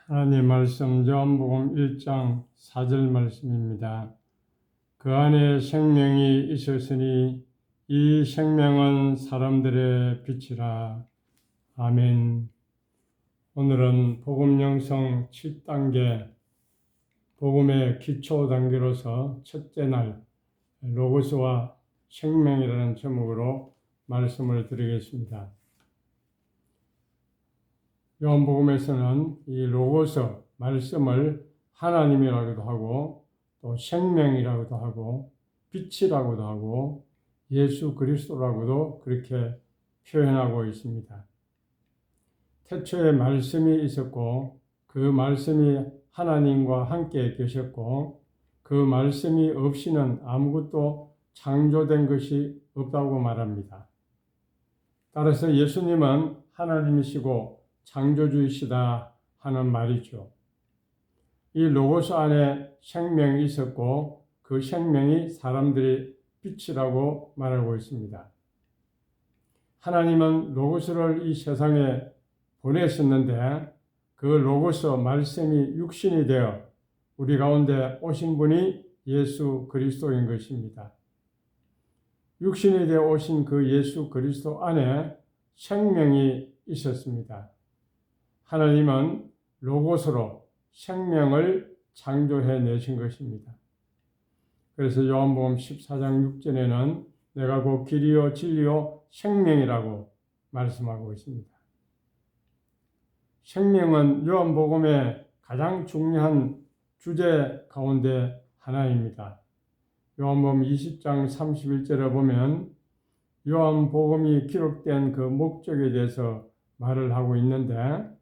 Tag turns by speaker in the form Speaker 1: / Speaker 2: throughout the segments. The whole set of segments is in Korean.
Speaker 1: 하나님 말씀 요한복음 1장 4절 말씀입니다. 그 안에 생명이 있었으니 이 생명은 사람들의 빛이라. 아멘. 오늘은 복음 영성 7단계 복음의 기초 단계로서 첫째 날 로고스와 생명이라는 제목으로 말씀을 드리겠습니다. 요한복음에서는 이 로고스 말씀을 하나님이라고도 하고 또 생명이라고도 하고 빛이라고도 하고 예수 그리스도라고도 그렇게 표현하고 있습니다. 태초에 말씀이 있었고 그 말씀이 하나님과 함께 계셨고 그 말씀이 없이는 아무것도 창조된 것이 없다고 말합니다. 따라서 예수님은 하나님이시고 창조주이시다 하는 말이죠. 이 로고스 안에 생명이 있었고 그 생명이 사람들의 빛이라고 말하고 있습니다. 하나님은 로고스를 이 세상에 보내셨는데 그 로고스 말씀이 육신이 되어 우리 가운데 오신 분이 예수 그리스도인 것입니다. 육신이 되어 오신 그 예수 그리스도 안에 생명이 있었습니다. 하나님은 로고스로 생명을 창조해 내신 것입니다. 그래서 요한복음 14장 6절에는 내가 곧 길이요 진리요 생명이라고 말씀하고 있습니다. 생명은 요한복음의 가장 중요한 주제 가운데 하나입니다. 요한복음 20장 31절에 보면 요한복음이 기록된 그 목적에 대해서 말을 하고 있는데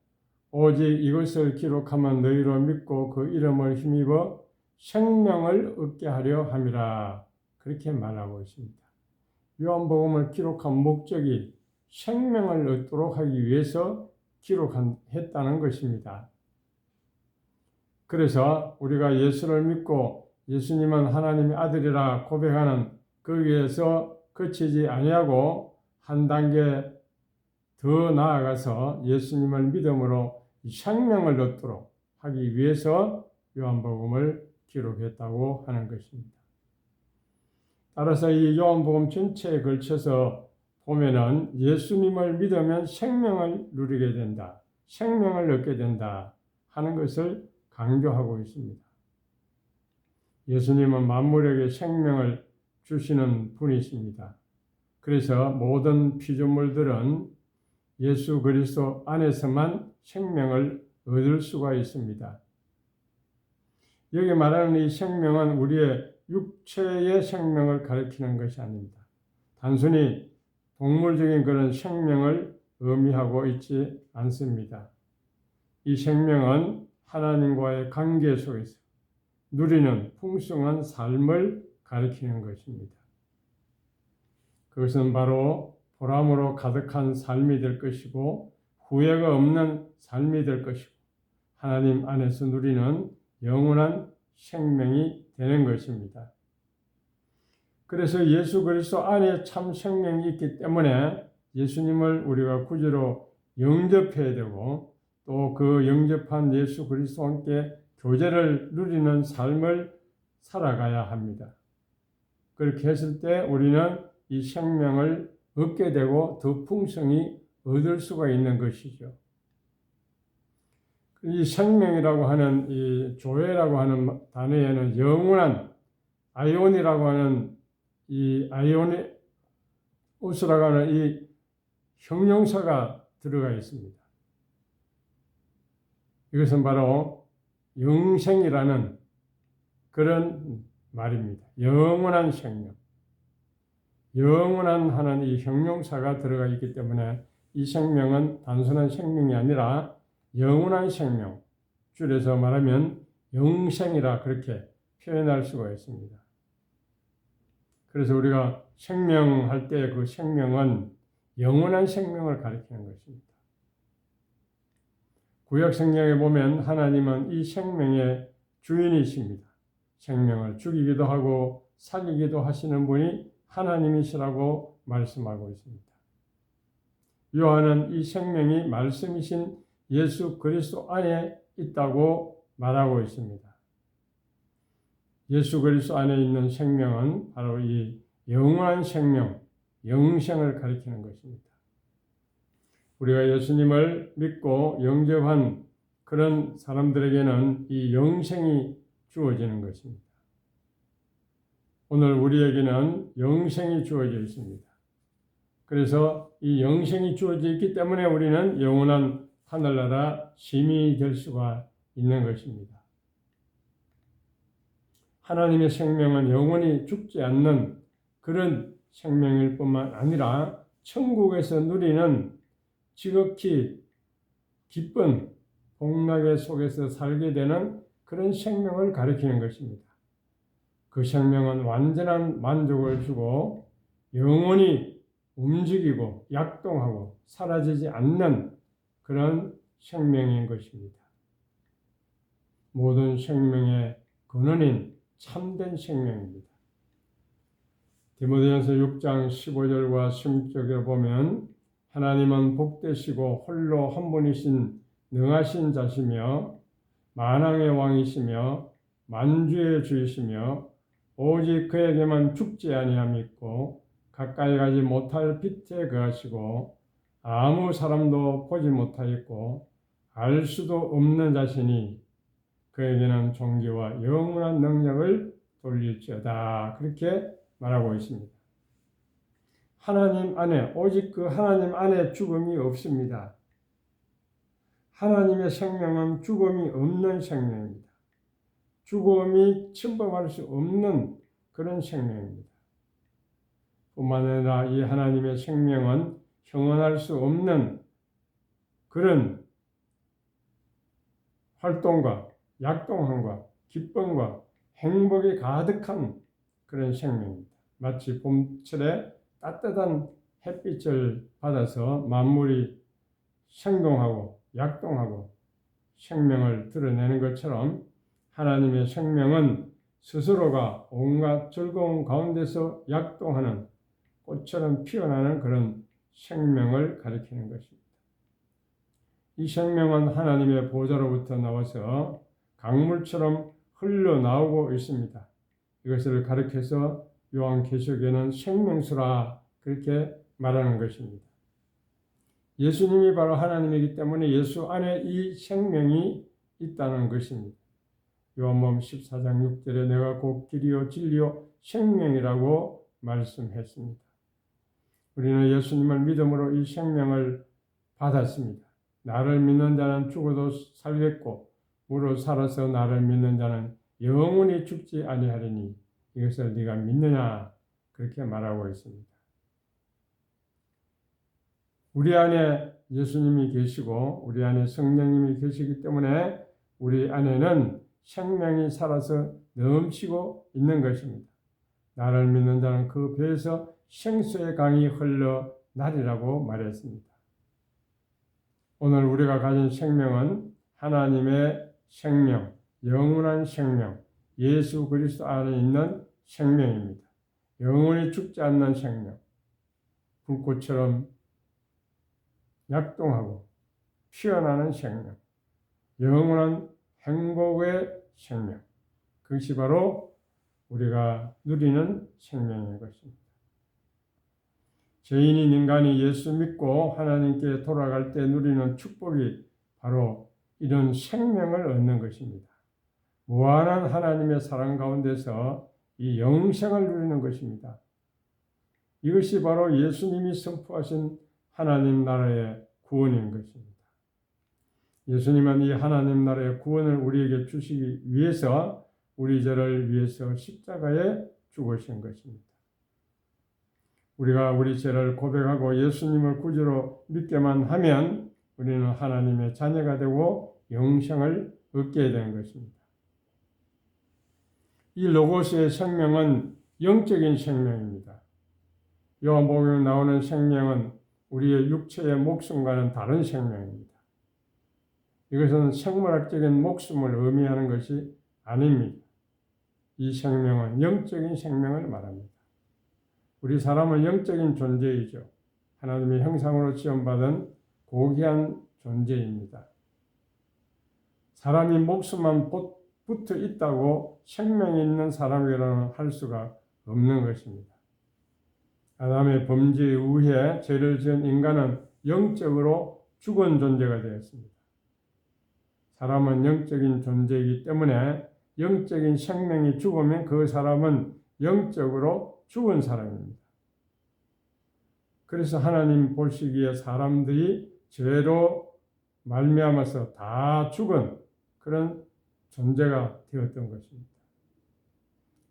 Speaker 1: 오직 이것을 기록하면 너희로 믿고 그 이름을 힘입어 생명을 얻게 하려 함이라 그렇게 말하고 있습니다. 요한복음을 기록한 목적이 생명을 얻도록 하기 위해서 기록했다는 것입니다. 그래서 우리가 예수를 믿고 예수님은 하나님의 아들이라 고백하는 거기에서 그치지 아니하고 한 단계 더 나아가서 예수님을 믿음으로 생명을 얻도록 하기 위해서 요한복음을 기록했다고 하는 것입니다. 따라서 이 요한복음 전체에 걸쳐서 보면은 예수님을 믿으면 생명을 누리게 된다, 생명을 얻게 된다 하는 것을 강조하고 있습니다. 예수님은 만물에게 생명을 주시는 분이십니다. 그래서 모든 피조물들은 예수 그리스도 안에서만 생명을 얻을 수가 있습니다. 여기 말하는 이 생명은 우리의 육체의 생명을 가리키는 것이 아닙니다. 단순히 동물적인 그런 생명을 의미하고 있지 않습니다. 이 생명은 하나님과의 관계 속에서 누리는 풍성한 삶을 가리키는 것입니다. 그것은 바로 보람으로 가득한 삶이 될 것이고 후회가 없는 삶이 될 것이고 하나님 안에서 누리는 영원한 생명이 되는 것입니다. 그래서 예수 그리스도 안에 참 생명이 있기 때문에 예수님을 우리가 구주로 영접해야 되고 또 그 영접한 예수 그리스도와 함께 교제를 누리는 삶을 살아가야 합니다. 그렇게 했을 때 우리는 이 생명을 얻게 되고 더 풍성히 얻을 수가 있는 것이죠. 이 생명이라고 하는 이 조회라고 하는 단어에는 영원한 아이온이라고 하는 이 아이오니우스라고 하는 이 형용사가 들어가 있습니다. 이것은 바로 영생이라는 그런 말입니다. 영원한 생명. 영원한 하는 이 형용사가 들어가 있기 때문에 이 생명은 단순한 생명이 아니라 영원한 생명, 줄여서 말하면 영생이라 그렇게 표현할 수가 있습니다. 그래서 우리가 생명할 때 그 생명은 영원한 생명을 가리키는 것입니다. 구약 성경에 보면 하나님은 이 생명의 주인이십니다. 생명을 죽이기도 하고 살리기도 하시는 분이 하나님이시라고 말씀하고 있습니다. 요한은 이 생명이 말씀이신 예수 그리스도 안에 있다고 말하고 있습니다. 예수 그리스도 안에 있는 생명은 바로 이 영원한 생명, 영생을 가리키는 것입니다. 우리가 예수님을 믿고 영접한 그런 사람들에게는 이 영생이 주어지는 것입니다. 오늘 우리에게는 영생이 주어져 있습니다. 그래서 이 영생이 주어져 있기 때문에 우리는 영원한 하늘나라 시민이 될 수가 있는 것입니다. 하나님의 생명은 영원히 죽지 않는 그런 생명일 뿐만 아니라 천국에서 누리는 지극히 기쁜 복락의 속에서 살게 되는 그런 생명을 가리키는 것입니다. 그 생명은 완전한 만족을 주고 영원히 움직이고 약동하고 사라지지 않는 그런 생명인 것입니다. 모든 생명의 근원인 참된 생명입니다. 디모데전서 6장 15절과 16절에 보면 하나님은 복되시고 홀로 한 분이신 능하신 자시며 만왕의 왕이시며 만주의 주이시며 오직 그에게만 죽지 아니함이 있고 가까이 가지 못할 빛에 거하시고 아무 사람도 보지 못하였고 알 수도 없는 자시니 그에게는 존귀와 영원한 능력을 돌릴지어다. 그렇게 말하고 있습니다. 하나님 안에, 오직 그 하나님 안에 죽음이 없습니다. 하나님의 생명은 죽음이 없는 생명입니다. 죽음이 침범할 수 없는 그런 생명입니다. 뿐만 아니라 이 하나님의 생명은 형언할 수 없는 그런 활동과 약동함과 기쁨과 행복이 가득한 그런 생명입니다. 마치 봄철에 따뜻한 햇빛을 받아서 만물이 생동하고 약동하고 생명을 드러내는 것처럼 하나님의 생명은 스스로가 온갖 즐거운 가운데서 약동하는 꽃처럼 피어나는 그런 생명을 가리키는 것입니다. 이 생명은 하나님의 보좌로부터 나와서 강물처럼 흘러나오고 있습니다. 이것을 가리켜서 요한계시록에는 생명수라 그렇게 말하는 것입니다. 예수님이 바로 하나님이기 때문에 예수 안에 이 생명이 있다는 것입니다. 요한복음 14장 6절에 내가 곧 길이요 진리요 생명이라고 말씀했습니다. 우리는 예수님을 믿음으로 이 생명을 받았습니다. 나를 믿는 자는 죽어도 살겠고 무릇 살아서 나를 믿는 자는 영원히 죽지 아니하리니 이것을 네가 믿느냐 그렇게 말하고 있습니다. 우리 안에 예수님이 계시고 우리 안에 성령님이 계시기 때문에 우리 안에는 생명이 살아서 넘치고 있는 것입니다. 나를 믿는 자는 그 배에서 생수의 강이 흘러나리라고 말했습니다. 오늘 우리가 가진 생명은 하나님의 생명, 영원한 생명, 예수 그리스도 안에 있는 생명입니다. 영원히 죽지 않는 생명, 불꽃처럼 약동하고 피어나는 생명, 영원한 행복의 생명, 그것이 바로 우리가 누리는 생명인 것입니다. 죄인인 인간이 예수 믿고 하나님께 돌아갈 때 누리는 축복이 바로 이런 생명을 얻는 것입니다. 무한한 하나님의 사랑 가운데서 이 영생을 누리는 것입니다. 이것이 바로 예수님이 선포하신 하나님 나라의 구원인 것입니다. 예수님은 이 하나님 나라의 구원을 우리에게 주시기 위해서 우리 죄를 위해서 십자가에 죽으신 것입니다. 우리가 우리 죄를 고백하고 예수님을 구주로 믿게만 하면 우리는 하나님의 자녀가 되고 영생을 얻게 되는 것입니다. 이 로고스의 생명은 영적인 생명입니다. 요한복음에 나오는 생명은 우리의 육체의 목숨과는 다른 생명입니다. 이것은 생물학적인 목숨을 의미하는 것이 아닙니다. 이 생명은 영적인 생명을 말합니다. 우리 사람은 영적인 존재이죠. 하나님의 형상으로 지음받은 고귀한 존재입니다. 사람이 목숨만 붙어 있다고 생명이 있는 사람이라는 할 수가 없는 것입니다. 아담의 범죄에 의해 죄를 지은 인간은 영적으로 죽은 존재가 되었습니다. 사람은 영적인 존재이기 때문에 영적인 생명이 죽으면 그 사람은 영적으로 죽은 사람입니다. 그래서 하나님 보시기에 사람들이 죄로 말미암아서 다 죽은 그런 존재가 되었던 것입니다.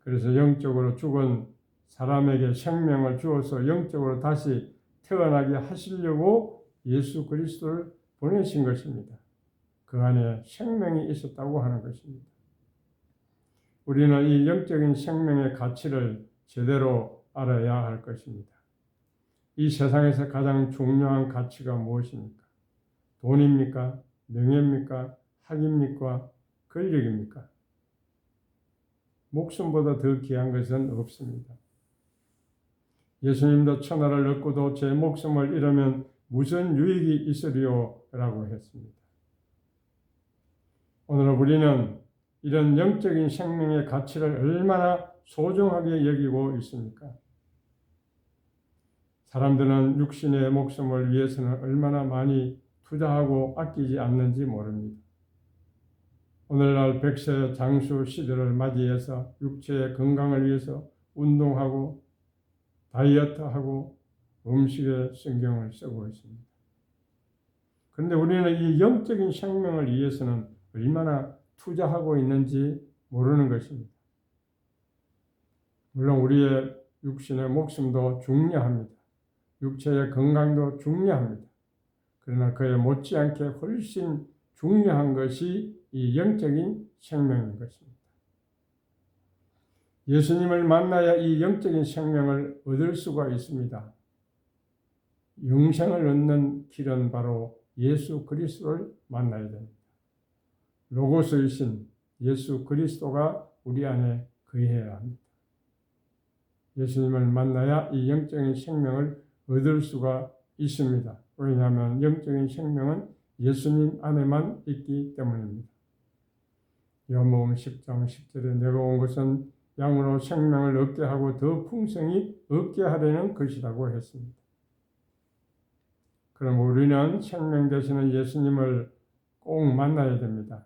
Speaker 1: 그래서 영적으로 죽은 사람에게 생명을 주어서 영적으로 다시 태어나게 하시려고 예수 그리스도를 보내신 것입니다. 그 안에 생명이 있었다고 하는 것입니다. 우리는 이 영적인 생명의 가치를 제대로 알아야 할 것입니다. 이 세상에서 가장 중요한 가치가 무엇입니까? 돈입니까? 명예입니까? 학입니까? 권력입니까? 목숨보다 더 귀한 것은 없습니다. 예수님도 천하를 얻고도 제 목숨을 잃으면 무슨 유익이 있으리요? 라고 했습니다. 오늘 우리는 이런 영적인 생명의 가치를 얼마나 소중하게 여기고 있습니까? 사람들은 육신의 목숨을 위해서는 얼마나 많이 투자하고 아끼지 않는지 모릅니다. 오늘날 100세 장수 시대를 맞이해서 육체의 건강을 위해서 운동하고 다이어트하고 음식에 신경을 쓰고 있습니다. 그런데 우리는 이 영적인 생명을 위해서는 얼마나 투자하고 있는지 모르는 것입니다. 물론 우리의 육신의 목숨도 중요합니다. 육체의 건강도 중요합니다. 그러나 그에 못지않게 훨씬 중요한 것이 이 영적인 생명인 것입니다. 예수님을 만나야 이 영적인 생명을 얻을 수가 있습니다. 영생을 얻는 길은 바로 예수 그리스도를 만나야 됩니다. 로고스이신 예수 그리스도가 우리 안에 거해야 합니다. 예수님을 만나야 이 영적인 생명을 얻을 수가 있습니다. 왜냐하면 영적인 생명은 예수님 안에만 있기 때문입니다. 요한복음 10장 10절에 내가 온 것은 양으로 생명을 얻게 하고 더 풍성히 얻게 하려는 것이라고 했습니다. 그럼 우리는 생명 되시는 예수님을 꼭 만나야 됩니다.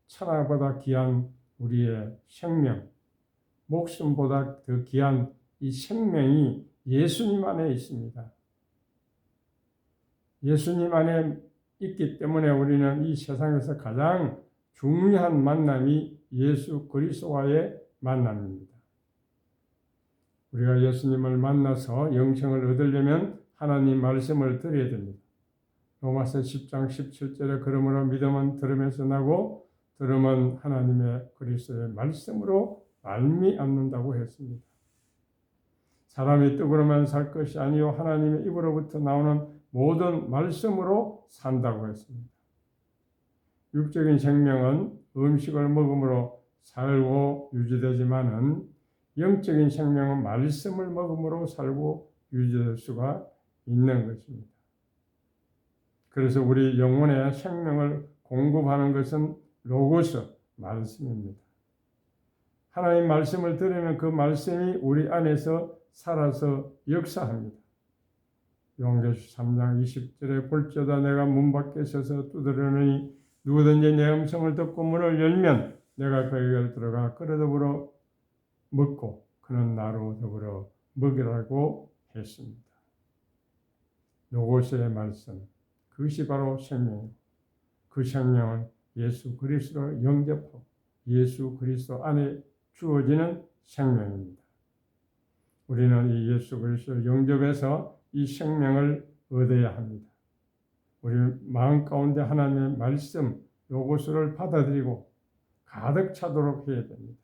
Speaker 1: 천하보다 귀한 우리의 생명, 목숨보다 더 귀한 이 생명이 예수님 안에 있습니다. 예수님 안에 있기 때문에 우리는 이 세상에서 가장 중요한 만남이 예수 그리스도와의 만남입니다. 우리가 예수님을 만나서 영생을 얻으려면 하나님 말씀을 들어야 됩니다. 로마서 10장 17절에 그러므로 믿음은 들음에서 나고 들음은 하나님의 그리스도의 말씀으로 말미암는다고 했습니다. 사람이 떡으로만 살 것이 아니요 하나님의 입으로부터 나오는 모든 말씀으로 산다고 했습니다. 육적인 생명은 음식을 먹음으로 살고 유지되지만은 영적인 생명은 말씀을 먹음으로 살고 유지될 수가 있는 것입니다. 그래서 우리 영혼의 생명을 공급하는 것은 로고스, 말씀입니다. 하나님 말씀을 들으면 그 말씀이 우리 안에서 살아서 역사합니다. 요한계시록 3장 20절에 볼지어다 내가 문 밖에 서서 두드리노니 누구든지 내 음성을 듣고 문을 열면 내가 그에게 들어가 그로 더불어 먹고 그는 나로 더불어 먹이라고 했습니다. 로고스의 말씀, 그것이 바로 생명이고 그 생명은 예수 그리스도를 영접하고 예수 그리스도 안에 주어지는 생명입니다. 우리는 이 예수 그리스도를 영접해서 이 생명을 얻어야 합니다. 우리 마음 가운데 하나님의 말씀, 로고스를 받아들이고 가득 차도록 해야 됩니다.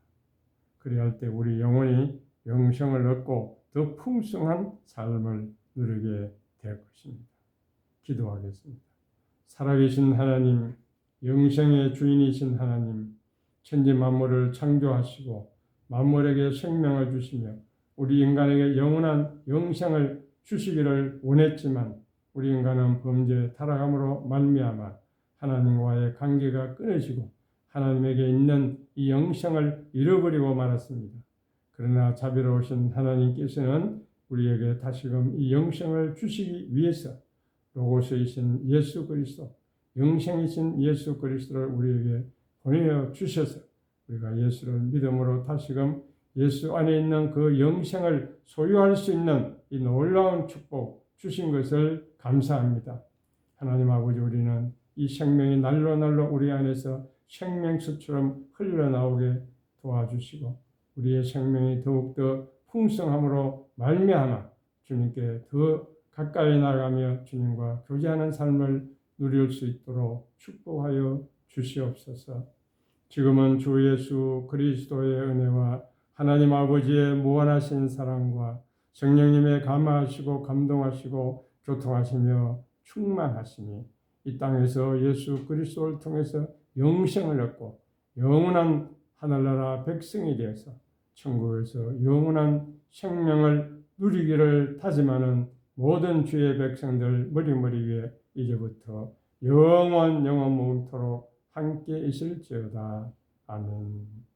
Speaker 1: 그래야 할 때 우리 영혼이 영생을 얻고 더 풍성한 삶을 누리게 될 것입니다. 기도하겠습니다. 살아계신 하나님, 영생의 주인이신 하나님, 천지 만물을 창조하시고 만물에게 생명을 주시며 우리 인간에게 영원한 영생을 주시기를 원했지만 우리 인간은 범죄 타락함으로 말미암아 하나님과의 관계가 끊어지고 하나님에게 있는 이 영생을 잃어버리고 말았습니다. 그러나 자비로우신 하나님께서는 우리에게 다시금 이 영생을 주시기 위해서 로고스이신 예수 그리스도, 영생이신 예수 그리스도를 우리에게 보내어 주셔서 우리가 예수를 믿음으로 다시금 예수 안에 있는 그 영생을 소유할 수 있는 이 놀라운 축복 주신 것을 감사합니다. 하나님 아버지, 우리는 이 생명이 날로 날로 우리 안에서 생명수처럼 흘러나오게 도와주시고 우리의 생명이 더욱더 풍성함으로 말미암아 주님께 더 가까이 나가며 주님과 교제하는 삶을 누릴 수 있도록 축복하여 주시옵소서. 지금은 주 예수 그리스도의 은혜와 하나님 아버지의 무한하신 사랑과 성령님의 감화하시고 감동하시고 교통하시며 충만하시니 이 땅에서 예수 그리스도를 통해서 영생을 얻고 영원한 하늘나라 백성이 되어서 천국에서 영원한 생명을 누리기를 다짐하는 모든 주의 백성들 머리머리 위에 이제부터 영원 영원토록 함께 있을지어다. 아멘.